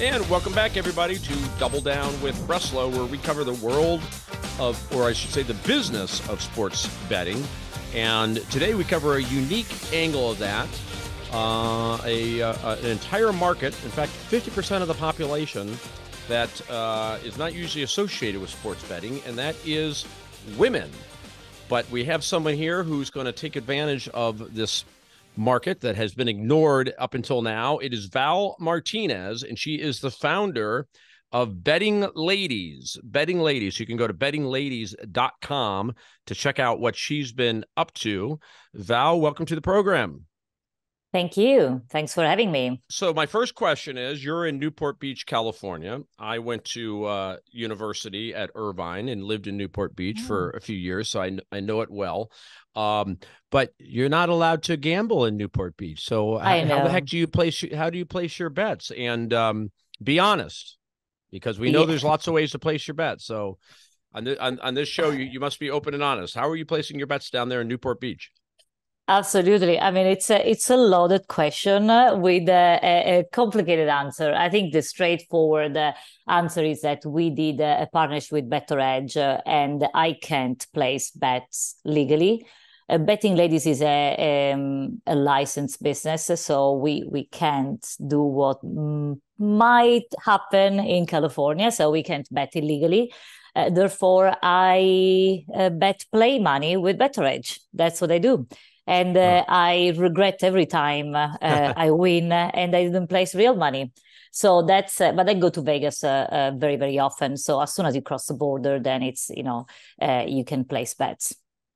And welcome back, everybody, to Double Down with Breslo, where we cover the world of, or I should say the business of sports betting. And today we cover a unique angle of that, an entire market, in fact, 50% of the population that is not usually associated with sports betting, and that is women. But we have someone here who's going to take advantage of this market that has been ignored up until now. It is Val Martinez, and she is the founder of BettingLadies. BettingLadies. You can go to bettingladies.com to check out what she's been up to. Val, welcome to the program. Thank you. Thanks for having me. So my first question is, you're in Newport Beach, California. I went to university at Irvine and lived in Newport Beach for a few years, so I know it well. But you're not allowed to gamble in Newport Beach. So how the heck do you place? How do you place your bets? And be honest, because we know there's lots of ways to place your bets. So on this show, you must be open and honest. How are you placing your bets down there in Newport Beach? Absolutely. I mean, it's a loaded question with a complicated answer. I think the straightforward answer is that we did a partnership with bettors, and I can't place bets legally. BettingLadies is a licensed business, so we can't do what might happen in California, so we can't bet illegally. Therefore, I bet play money with bettors. That's what I do. And I regret every time I win and I didn't place real money. So that's, but I go to Vegas very, very often. So as soon as you cross the border, then it's, you can place bets.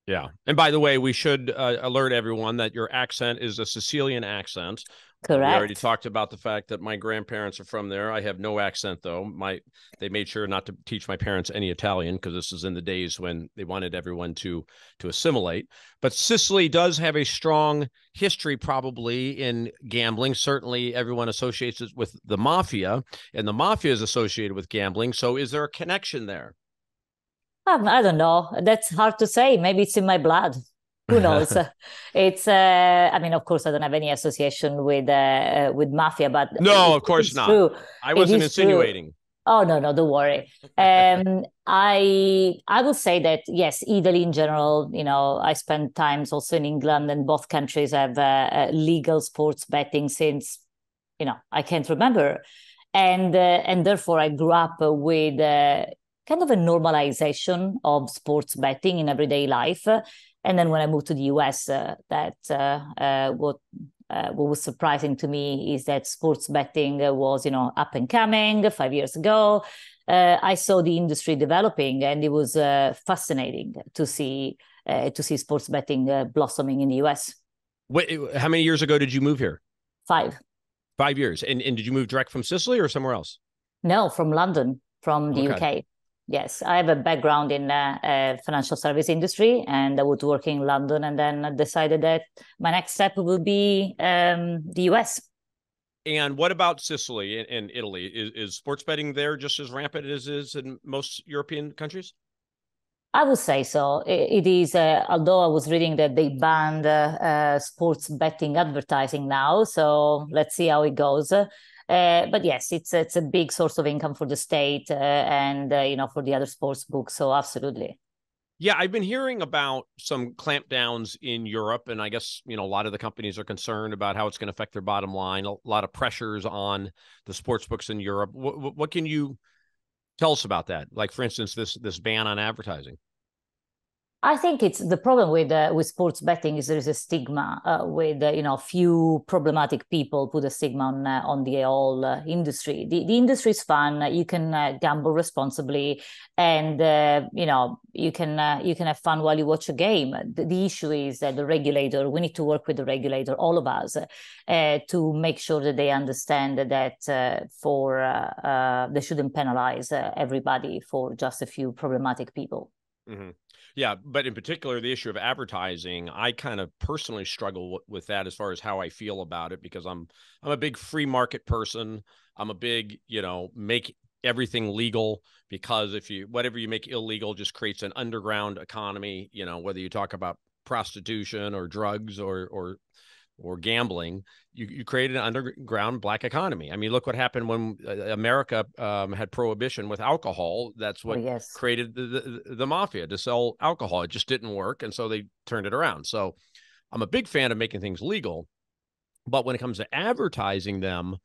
Yeah. And by the way, we should alert everyone that your accent is a Sicilian accent. Correct. We already talked about the fact that my grandparents are from there. I have no accent, though. They made sure not to teach my parents any Italian, because this is in the days when they wanted everyone to assimilate. But Sicily does have a strong history, probably, in gambling. Certainly, everyone associates it with the mafia, and the mafia is associated with gambling. So is there a connection there? I don't know. That's hard to say. Maybe it's in my blood. Who knows? I mean, of course, I don't have any association with mafia, but no, of course not. True. I wasn't insinuating. True. Oh, no, don't worry. I will say that, yes, Italy in general, I spent times also in England, and both countries have legal sports betting since, I can't remember. And therefore I grew up with kind of a normalization of sports betting in everyday life. And then when I moved to the US, what was surprising to me is that sports betting was, up and coming 5 years ago. I saw the industry developing, and it was fascinating to see sports betting blossoming in the US. Wait, how many years ago did you move here? 5. 5 years. And did you move direct from Sicily or somewhere else? No, from London, from the UK. Yes, I have a background in financial service industry, and I was working in London, and then I decided that my next step will be the US. And what about Sicily and Italy? Is sports betting there just as rampant as it is in most European countries? I would say so. It is, although I was reading that they banned sports betting advertising now, so let's see how it goes. But yes, it's a big source of income for the state and for the other sports books. So absolutely. Yeah, I've been hearing about some clampdowns in Europe, and I guess a lot of the companies are concerned about how it's going to affect their bottom line. A lot of pressures on the sports books in Europe. What can you tell us about that? Like, for instance, this ban on advertising. I think it's the problem with sports betting is there is a stigma with few problematic people put a stigma on the whole industry. The industry is fun. You can gamble responsibly, and you can have fun while you watch a game. The issue is that the regulator. We need to work with the regulator, all of us, to make sure that they understand that they shouldn't penalize everybody for just a few problematic people. Mm-hmm. Yeah, but in particular, the issue of advertising, I kind of personally struggle with that as far as how I feel about it, because I'm a big free market person. I'm a big, make everything legal, because whatever you make illegal just creates an underground economy, whether you talk about prostitution or drugs or or gambling, you created an underground black economy. I mean, look what happened when America had prohibition with alcohol. That's Oh, what yes. created the mafia, to sell alcohol. It just didn't work, and so they turned it around. So I'm a big fan of making things legal, but when it comes to advertising them,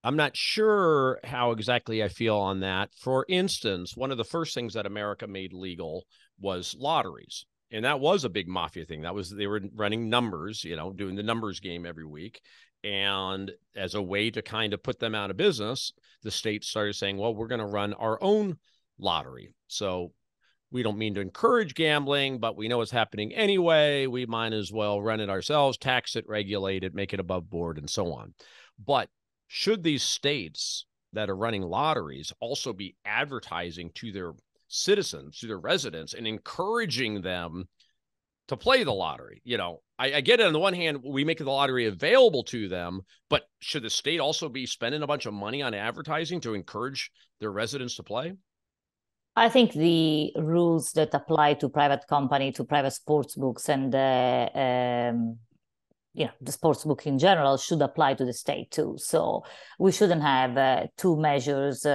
I'm not sure how exactly I feel on that. For instance, one of the first things that America made legal was lotteries. And that was a big mafia thing. That was, they were running numbers, doing the numbers game every week. And as a way to kind of put them out of business, the state started saying, well, we're going to run our own lottery. So we don't mean to encourage gambling, but we know it's happening anyway. We might as well run it ourselves, tax it, regulate it, make it above board, and so on. But should these states that are running lotteries also be advertising to their citizens, to their residents, and encouraging them to play the lottery? I get it. On the one hand, we make the lottery available to them, but should the state also be spending a bunch of money on advertising to encourage their residents to play? I think the rules that apply to private company, to private sports books, and the sports book in general should apply to the state too. So we shouldn't have two measures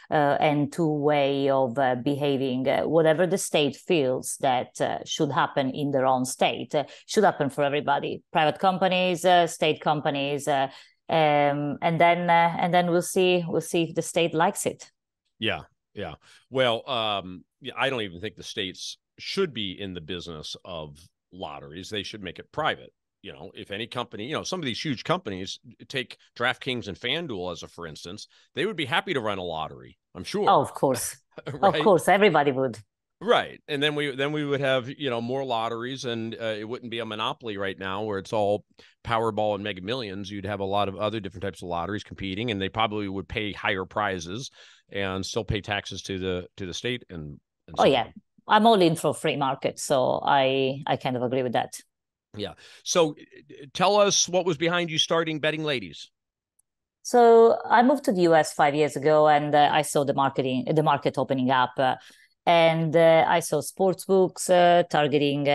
and two way of behaving. Whatever the state feels that should happen in their own state should happen for everybody. Private companies, state companies, and then we'll see if the state likes it. Yeah. Yeah. Well, I don't even think the states should be in the business of lotteries. They should make it private. If any company, some of these huge companies, take DraftKings and FanDuel as a for instance, they would be happy to run a lottery, I'm sure. Oh, of course. Right? Of course, everybody would. Right. And then we would have, more lotteries, and it wouldn't be a monopoly right now where it's all Powerball and Mega Millions. You'd have a lot of other different types of lotteries competing, and they probably would pay higher prizes and still pay taxes to the state and Oh, so yeah. on. I'm all in for free market, so I kind of agree with that. Yeah. So tell us what was behind you starting Betting Ladies. So I moved to the US 5 years ago, and I saw the market opening up, and I saw sports books targeting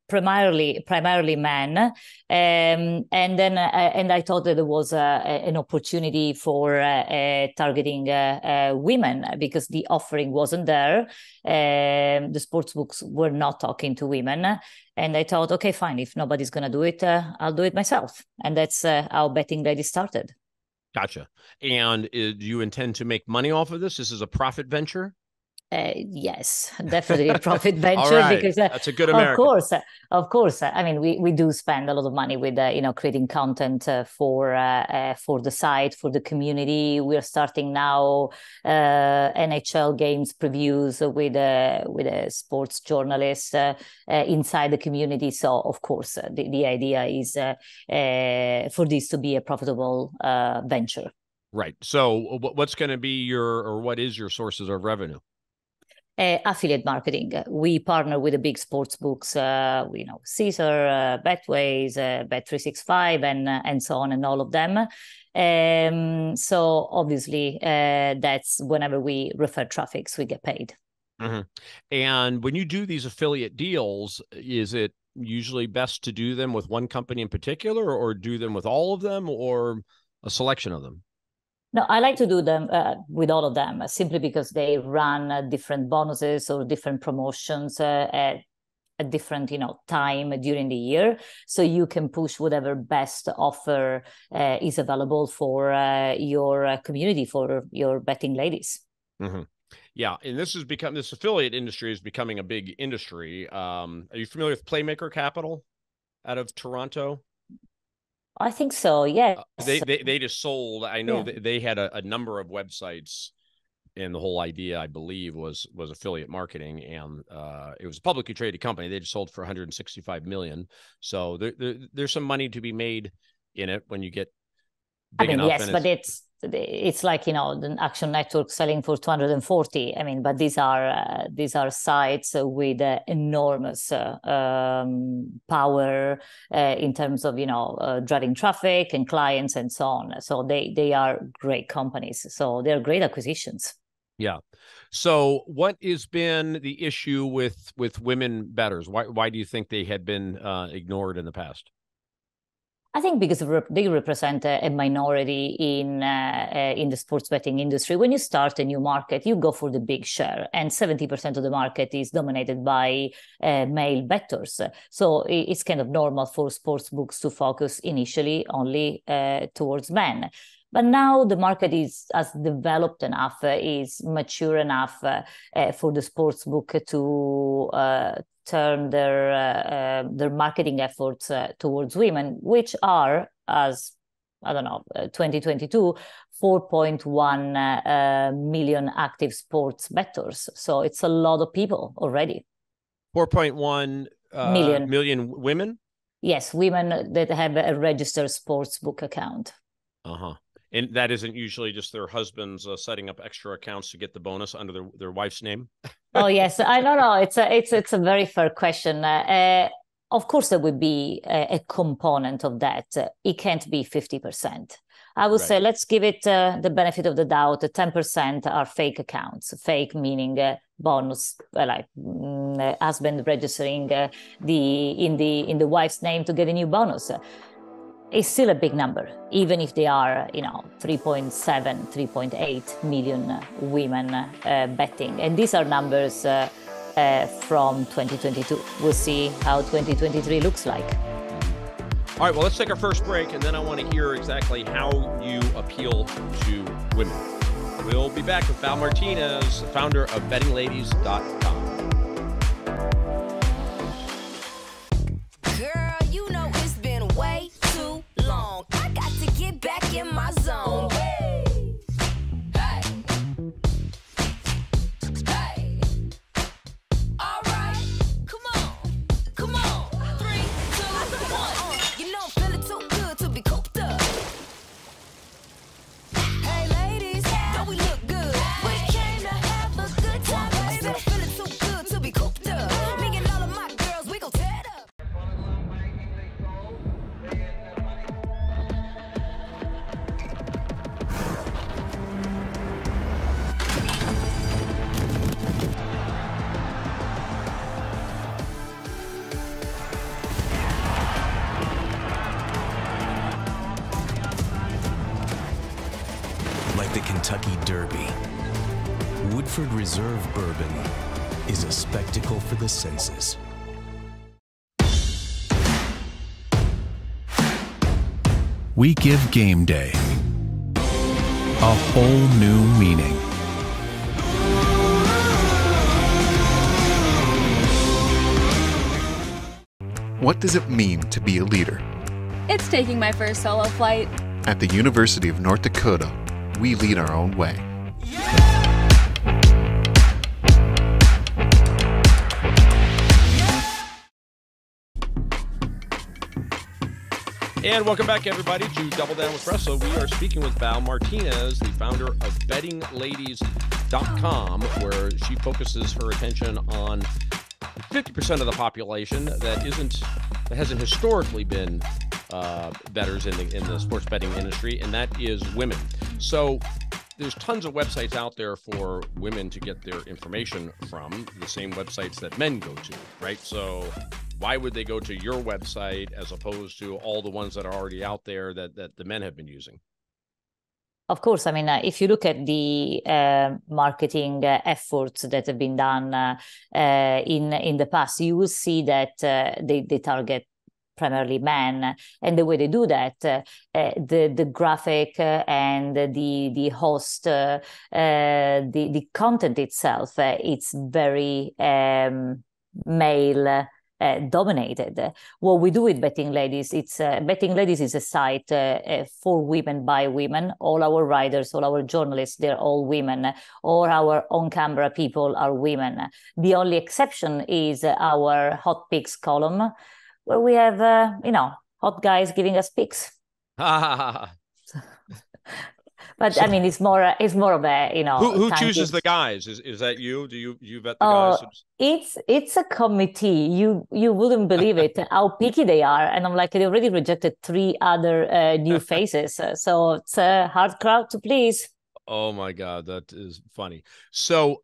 primarily men, and I thought that there was an opportunity for targeting women because the offering wasn't there. The sports books were not talking to women. And I thought, okay, fine. If nobody's going to do it, I'll do it myself. And that's how Betting Ladies started. Gotcha. And do you intend to make money off of this? This is a profit venture? Yes, definitely a profit All venture right. because, That's a good of American. course. I mean, we do spend a lot of money with creating content for the site, for the community. We're starting now NHL games previews with a sports journalist inside the community. So, of course, the idea is for this to be a profitable venture. Right. So what's going to be what is your sources of revenue? Affiliate marketing. We partner with the big sports books, Caesar, Betways, Bet365, and so on, and all of them. So obviously, that's whenever we refer traffics, we get paid. Mm-hmm. And when you do these affiliate deals, is it usually best to do them with one company in particular, or do them with all of them, or a selection of them? No, I like to do them with all of them simply because they run different bonuses or different promotions at a different time during the year, so you can push whatever best offer is available for your community, for your betting ladies. Mm-hmm. Yeah, and this affiliate industry is becoming a big industry. Are you familiar with Playmaker Capital out of Toronto? I think so. Yes. They just sold. I know Yeah. they had a number of websites, and the whole idea, I believe, was affiliate marketing, and it was a publicly traded company. They just sold for 165 million. So there's some money to be made in it when you get big enough. Yes, but it's like the Action Network selling for 240. I mean, but these are sites with enormous power in terms of driving traffic and clients and so on. So they are great companies. So they're great acquisitions. Yeah. So what has been the issue with women bettors? Why do you think they had been ignored in the past? I think because they represent a minority in the sports betting industry. When you start a new market, you go for the big share, and 70% of the market is dominated by male bettors. So it's kind of normal for sports books to focus initially only towards men. But now the market has developed enough, is mature enough for the sports book to turn their marketing efforts towards women, which are, as I don't know, 2022, 4.1 million active sports bettors. So it's a lot of people already. 4.1 million women? Yes, women that have a registered sports book account. Uh-huh. And that isn't usually just their husbands setting up extra accounts to get the bonus under their wife's name? Oh, yes. I don't know. It's a very fair question. Of course, there would be a component of that. It can't be 50%. I would say let's give it the benefit of the doubt. 10% are fake accounts. Fake meaning bonus, like husband registering in the wife's name to get a new bonus. It's still a big number, even if they are, 3.7, 3.8 million women betting. And these are numbers from 2022. We'll see how 2023 looks like. All right, well, let's take our first break, and then I want to hear exactly how you appeal to women. We'll be back with Val Martinez, founder of BettingLadies.com. Back in my zone. Hey. Hey. Hey. All right. Come on. 3, 2, 1. You know I'm feeling too good to be cooped up. Hey ladies, don't we look good? We came to have a good time. Baby, I'm feeling too good to be cooped up. Me and all of my girls, we gon' tear it up. Like the Kentucky Derby, Woodford Reserve Bourbon is a spectacle for the senses. We give game day a whole new meaning. What does it mean to be a leader? It's taking my first solo flight. At the University of North Dakota, we lead our own way. And welcome back, everybody, to Double Down with Breslo. We are speaking with Val Martinez, the founder of BettingLadies.com, where she focuses her attention on 50% of the population that hasn't historically been bettors in the sports betting industry, and that is women. So there's tons of websites out there for women to get their information from, the same websites that men go to, right? So why would they go to your website as opposed to all the ones that are already out there that the men have been using? Of course, I mean, if you look at the marketing efforts that have been done in the past, you will see that they target primarily men, and the way they do that, the graphic and the host, the content itself, it's very male dominated. What we do with Betting Ladies, Betting Ladies is a site for women by women. All our writers, all our journalists, they're all women. All our on-camera people are women. The only exception is our hot picks column, where we have hot guys giving us picks. But I mean, it's more of a Who chooses the guys? Is that you? Do you vet the guys? It's a committee. You wouldn't believe it how picky they are, and I'm like, they already rejected 3 other new faces, so it's a hard crowd to please. Oh my God, that is funny. So,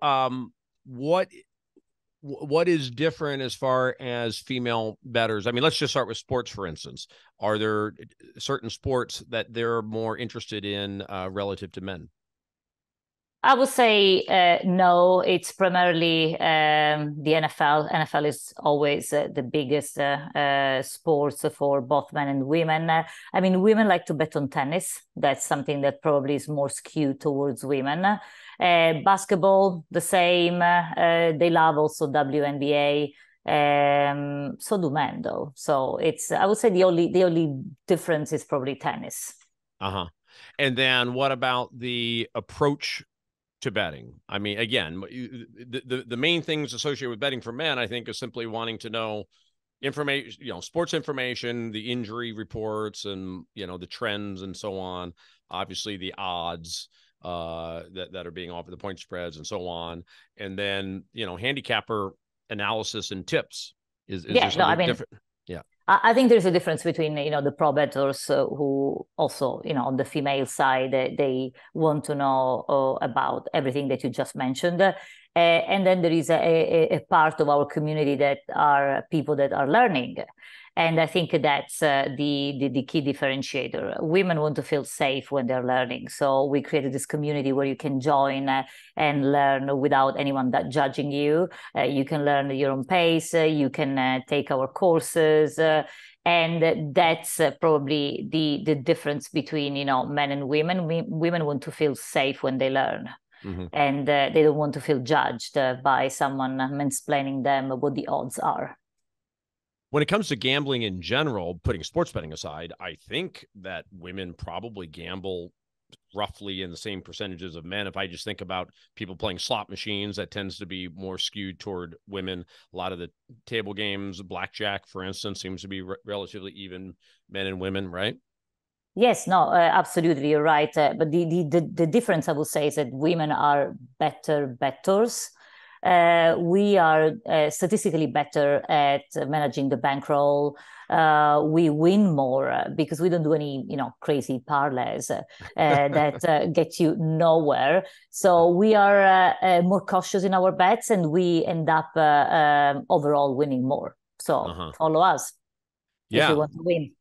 what what is different as far as female bettors? I mean, let's just start with sports, for instance. Are there certain sports that they're more interested in relative to men? I would say no. It's primarily the NFL. NFL is always the biggest sports for both men and women. I mean, women like to bet on tennis. That's something that probably is more skewed towards women. Basketball, the same. They love also WNBA. So do men, though. So it's, I would say the only difference is probably tennis. Uh-huh. And then what about the approach to betting? I mean, again, the main things associated with betting for men, I think, is simply wanting to know information, sports information, the injury reports, and the trends and so on. Obviously, the odds that are being offered, the point spreads and so on, and then handicapper analysis and tips. Is there something different? Yeah. I think there's a difference between, the pro bettors who also, on the female side, they want to know about everything that you just mentioned. And then there is a part of our community that are people that are learning. And I think that's the key differentiator. Women want to feel safe when they're learning. So we created this community where you can join and learn without anyone judging you. You can learn at your own pace. You can take our courses. And that's probably the difference between, men and women. Women want to feel safe when they learn. Mm-hmm. And they don't want to feel judged by someone mansplaining them what the odds are. When it comes to gambling in general, putting sports betting aside, I think that women probably gamble roughly in the same percentages of men. If I just think about people playing slot machines, that tends to be more skewed toward women. A lot of the table games, blackjack, for instance, seems to be relatively even men and women, right? Yes, no, absolutely, you're right. But the difference, I would say, is that women are better bettors. We are statistically better at managing the bankroll. We win more because we don't do any, crazy parlays that get you nowhere. So we are more cautious in our bets, and we end up overall winning more. So follow us if you want to win.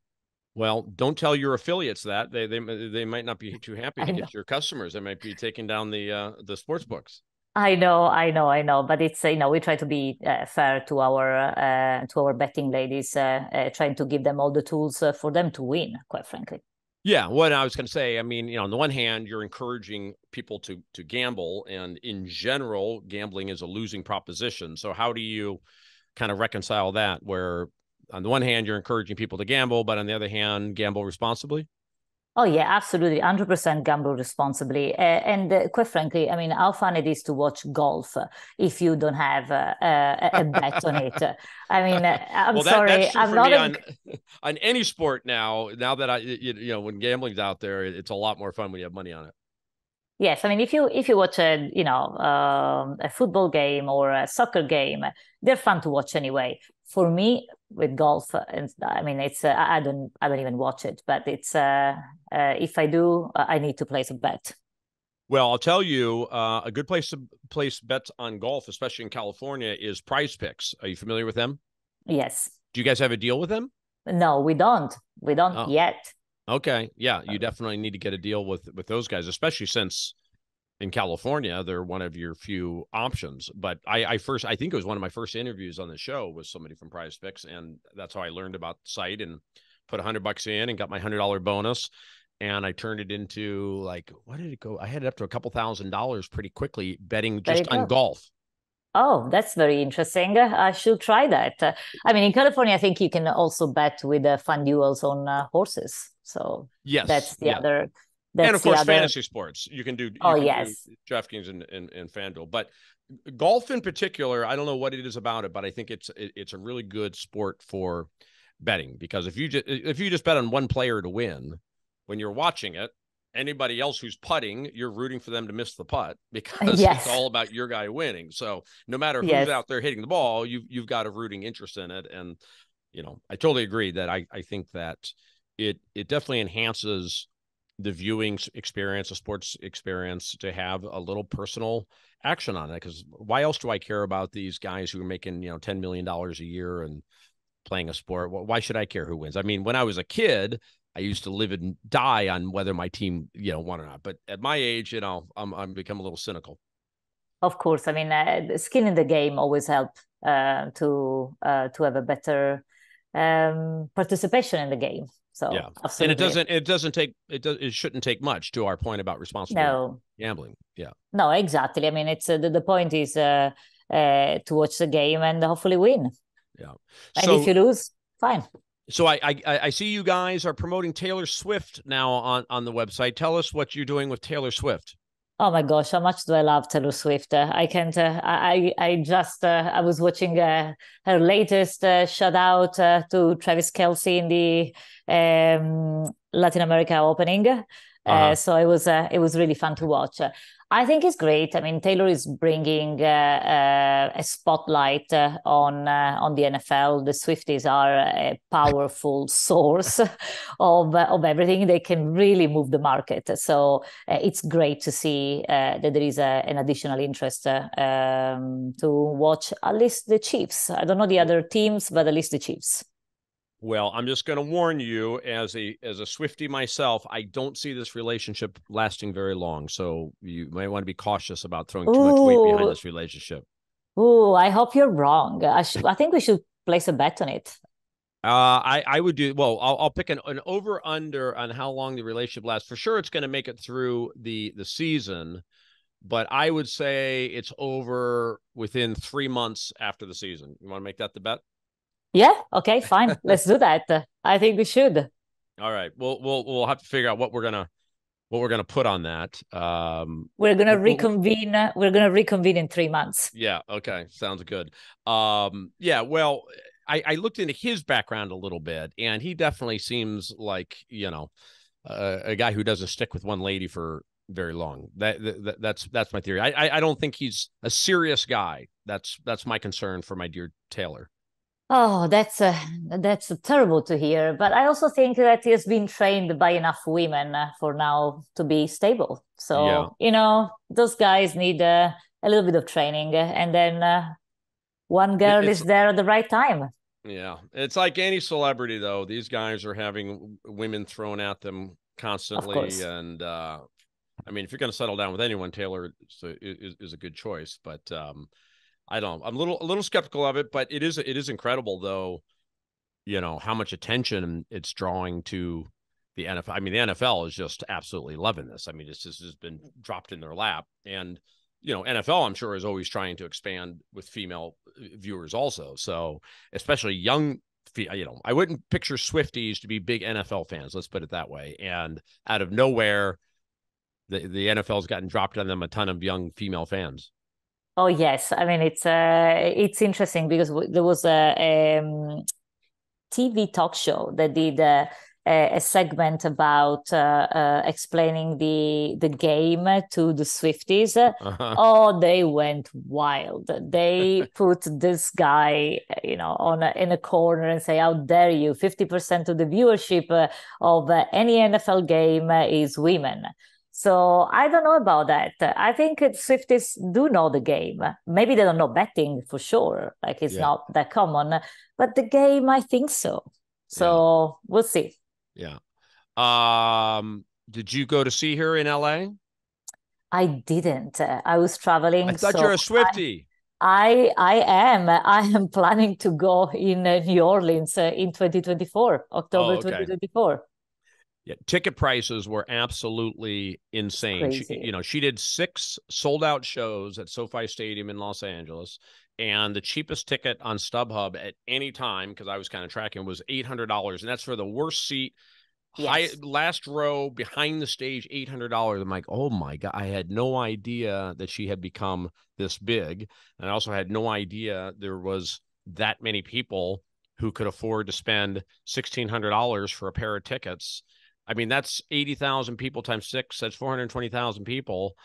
Well, don't tell your affiliates that. They might not be too happy to get your customers. They might be taking down the sports books. I know. But it's, we try to be fair to our betting ladies, trying to give them all the tools for them to win, quite frankly. Yeah, what I was going to say, I mean, on the one hand, you're encouraging people to gamble, and in general, gambling is a losing proposition. So how do you kind of reconcile that, where on the one hand, you're encouraging people to gamble, but on the other hand, gamble responsibly? Oh, yeah, absolutely. 100% gamble responsibly. And quite frankly, I mean, how fun it is to watch golf if you don't have a bet on it. I mean, I'm sorry. That's true I'm for not me on any sport now. Now that when gambling's out there, it's a lot more fun when you have money on it. Yes, I mean, if you watch a football game or a soccer game, they're fun to watch anyway. For me, with golf, I mean, it's I don't even watch it, but it's if I do, I need to place a bet. Well, I'll tell you, a good place to place bets on golf, especially in California, is Prize Picks. Are you familiar with them? Yes. Do you guys have a deal with them? No, we don't. We don't yet. Okay. Yeah, you definitely need to get a deal with those guys, especially since in California, they're one of your few options. But I think it was one of my first interviews on the show was somebody from Prize Picks, and that's how I learned about the site and put $100 in and got my $100 bonus. And I turned it into, like, what did it go? I had it up to a couple $1,000s pretty quickly betting just on golf. Oh, that's very interesting. I should try that. I mean, in California, I think you can also bet with fun duels on horses. So yes, that's the other. And of course, fantasy sports. You can do. Do DraftKings and FanDuel. But golf in particular, I don't know what it is about it, but I think it's a really good sport for betting, because if you just bet on one player to win, when you're watching it, anybody else who's putting, you're rooting for them to miss the putt, because it's all about your guy winning. So no matter who's out there hitting the ball, you've got a rooting interest in it. And I totally agree that I think that it definitely enhances the viewing experience, the sports experience, to have a little personal action on it. Because why else do I care about these guys who are making, $10 million a year and playing a sport? Why should I care who wins? I mean, when I was a kid, I used to live and die on whether my team, won or not. But at my age, I'm become a little cynical. Of course, I mean, the skin in the game always help to have a better participation in the game. So yeah, absolutely. And it shouldn't take much, to our point about responsible gambling. Yeah, no, exactly. I mean, it's the point is to watch the game and hopefully win. Yeah. And if you lose, fine. So I see you guys are promoting Taylor Swift now on the website. Tell us what you're doing with Taylor Swift. Oh my gosh, how much do I love Taylor Swift? I can't. I just I was watching her latest shout out to Travis Kelce in the Latin America opening. So it was really fun to watch. I think it's great. I mean, Taylor is bringing a spotlight on the NFL. The Swifties are a powerful source of everything. They can really move the market. So it's great to see that there is an additional interest to watch at least the Chiefs. I don't know the other teams, but at least the Chiefs. Well, I'm just going to warn you, as a Swiftie myself, I don't see this relationship lasting very long. So you might want to be cautious about throwing too much weight behind this relationship. Oh, I hope you're wrong. I think we should place a bet on it. I would do well. I'll pick an over under on how long the relationship lasts. For sure, it's going to make it through the season, but I would say it's over within 3 months after the season. You want to make that the bet? Yeah. Okay. Fine. Let's do that. I think we should. All right. We'll have to figure out what we're gonna put on that. We're gonna reconvene. We're gonna reconvene in 3 months. Yeah. Okay. Sounds good. Yeah. Well, I looked into his background a little bit, and he definitely seems like a guy who doesn't stick with one lady for very long. That's my theory. I don't think he's a serious guy. That's my concern for my dear Taylor. Oh, that's terrible to hear. But I also think that he has been trained by enough women for now to be stable. So, those guys need a little bit of training. And then one girl is there at the right time. Yeah. It's like any celebrity, though. These guys are having women thrown at them constantly. And, I mean, if you're going to settle down with anyone, Taylor is a good choice. But, I don't know. I'm a little skeptical of it, but it is incredible, though, how much attention it's drawing to the NFL. I mean, the NFL is just absolutely loving this. I mean, it's just has been dropped in their lap. And, NFL, I'm sure, is always trying to expand with female viewers also. So especially young, I wouldn't picture Swifties to be big NFL fans. Let's put it that way. And out of nowhere, the NFL's gotten dropped on them a ton of young female fans. Oh yes, I mean it's interesting because there was a TV talk show that did a segment about explaining the game to the Swifties. Oh, they went wild. They put this guy, in a corner and say, "How dare you? 50% of the viewership of any NFL game is women." So I don't know about that. I think Swifties do know the game. Maybe they don't know betting for sure. Like it's not that common, but the game, I think so. So we'll see. Yeah. Did you go to see her in LA? I didn't. I was traveling. I thought you're a Swiftie. I am. I am planning to go in New Orleans in 2024, October 2024. Yeah, ticket prices were absolutely insane. She did 6 sold-out shows at SoFi Stadium in Los Angeles, and the cheapest ticket on StubHub at any time, because I was kind of tracking, was $800, and that's for the worst seat, last row behind the stage, $800. I'm like, oh my God, I had no idea that she had become this big, and I also had no idea there was that many people who could afford to spend $1,600 for a pair of tickets. I mean, that's 80,000 people times 6. That's 420,000 people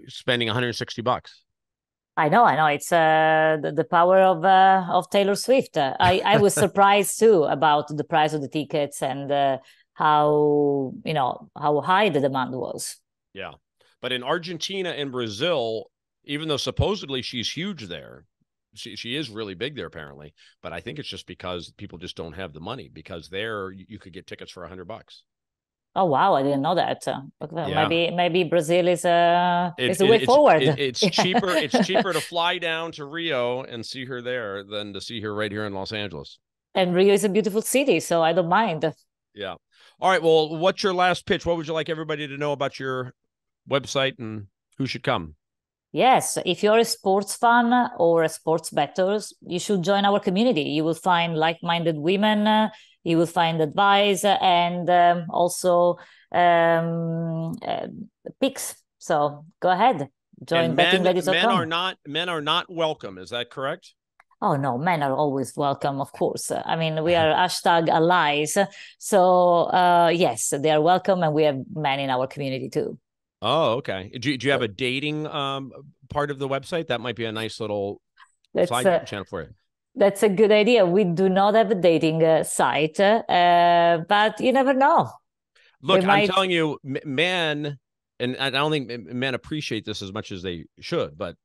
spending $160. I know. It's the power of Taylor Swift. I was surprised too about the price of the tickets and how how high the demand was. Yeah. But in Argentina and Brazil, even though supposedly she's huge there, she is really big there apparently, but I think it's just because people just don't have the money, because there you could get tickets for $100. Oh wow, I didn't know that. Okay, Yeah. maybe Brazil is the way forward. It's cheaper. It's cheaper to fly down to Rio and see her there than to see her right here in Los Angeles. And Rio is a beautiful city, so I don't mind. Yeah. All right. Well, what's your last pitch? What would you like everybody to know about your website and who should come? Yes, if you're a sports fan or a sports bettors, you should join our community. You will find like-minded women. You will find advice and also picks. So go ahead, join bettingladies.com. Men are not welcome. Is that correct? Oh no, men are always welcome, of course. I mean, we are hashtag allies. So yes, they are welcome, and we have men in our community too. Oh, okay. Do you have a dating part of the website? That might be a nice little side channel for you. That's a good idea. We do not have a dating site, but you never know. Look, I'm telling you, men, and I don't think men appreciate this as much as they should, but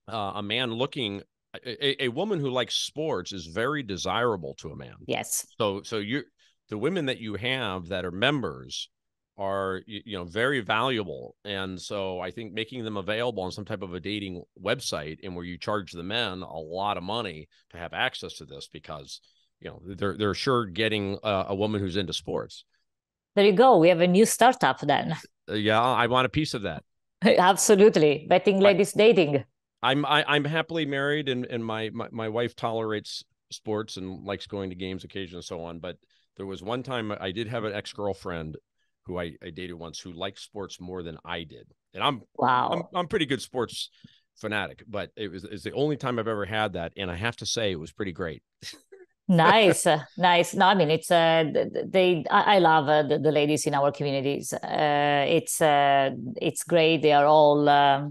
a man looking, a woman who likes sports is very desirable to a man. Yes. So the women that you have that are members are very valuable, and so I think making them available on some type of a dating website, and where you charge the men a lot of money to have access to this, because they're sure getting a woman who's into sports. There you go. We have a new startup then. Yeah, I want a piece of that. Absolutely. Betting Ladies Dating. I'm happily married, and my wife tolerates sports and likes going to games occasionally and so on. But there was one time I did have an ex-girlfriend who I dated once who liked sports more than I did. And I'm pretty good sports fanatic, but it's the only time I've ever had that. And I have to say it was pretty great. Nice. Nice. No, I mean, it's I love the ladies in our communities. It's great. They are all,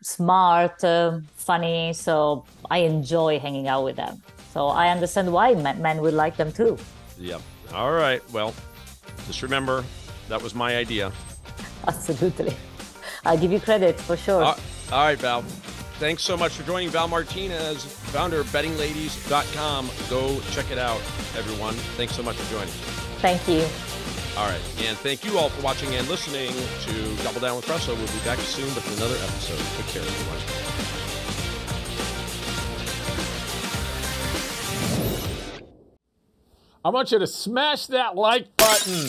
smart, funny. So I enjoy hanging out with them. So I understand why men would like them too. Yep. All right. Well, just remember, that was my idea. Absolutely. I'll give you credit for sure. All right, Val. Thanks so much for joining. Val Martinez, founder of bettingladies.com. Go check it out, everyone. Thanks so much for joining. Thank you. All right. And thank you all for watching and listening to Double Down with Breslo. We'll be back soon with another episode. Take care, everyone. I want you to smash that like button.